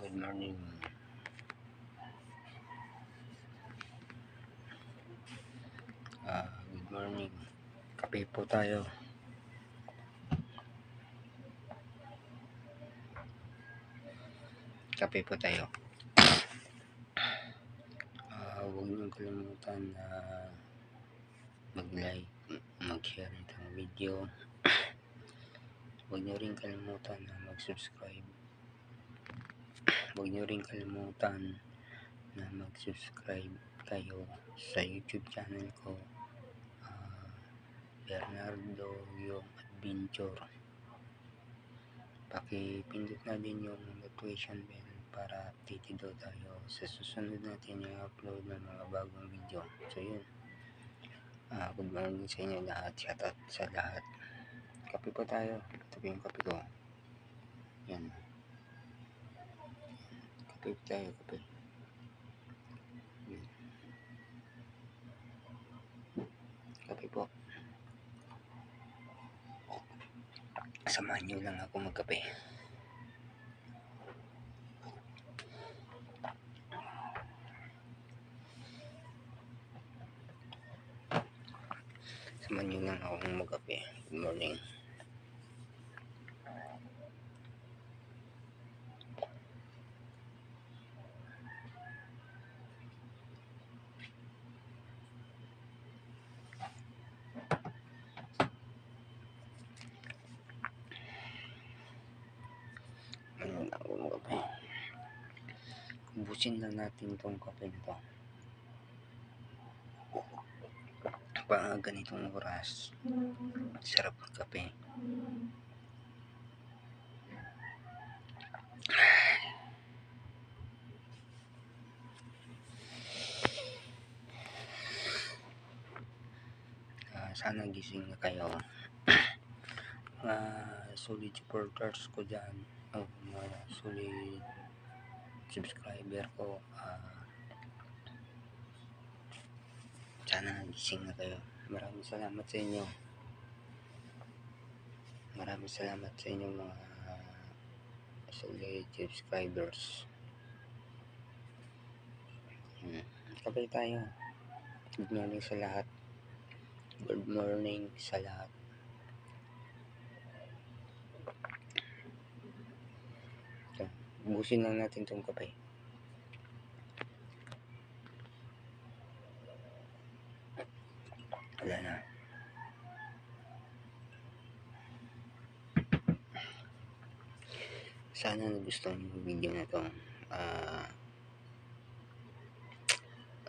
Good morning. Good morning. Kape po tayo. Huwag niyong kalimutan na mag-like, mag-share itong video. Huwag niyo rin kalimutan na mag-subscribe. Huwag niyo rin kalimutan na mag-subscribe kayo sa YouTube channel ko, Bernardo yung Adventure. Pakipindot na din yung notification bell para updated tayo sa susunod natin yung upload ng mga bagong video. So yun, good morning sa inyo lahat, shoutout sa lahat. Kape po tayo. Ito po yung kape ko. Yan, kape po tayo, kape. Yan. Kape po. Samahan nyo lang ako magkape. Samahan nyo lang ako magkape. Good morning. Samahan ako magkape. Ubusin lang natin itong kape na ito. Pang ganitong oras, sarap ng kape. Sana gising na kayo. Mga solid supporters ko dyan, mga solid subscriber ko, sana gising na kayo. Maraming salamat sa inyo. Maraming salamat sa inyo mga solid subscribers. Kape tayo. Good morning sa lahat. Good morning sa lahat. Ubusin lang natin itong kape. Wala na. Sana nagustuhan yung video na to.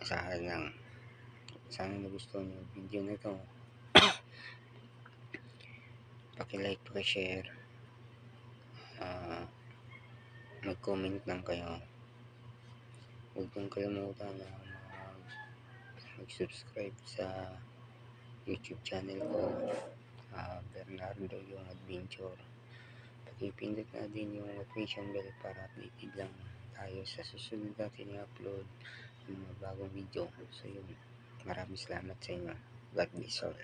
Sana nagustuhan yung video na to. Paki-like, paki-share. Mag-comment lang kayo. Huwag niyong kalimutan na mag-subscribe sa YouTube channel ko, Bernardo yung Adventure. Pakipindot na din yung notification bell para updated lang tayo sa susunod natin i-upload ng mga bagong video. So yun, maraming salamat sa inyo. God bless all.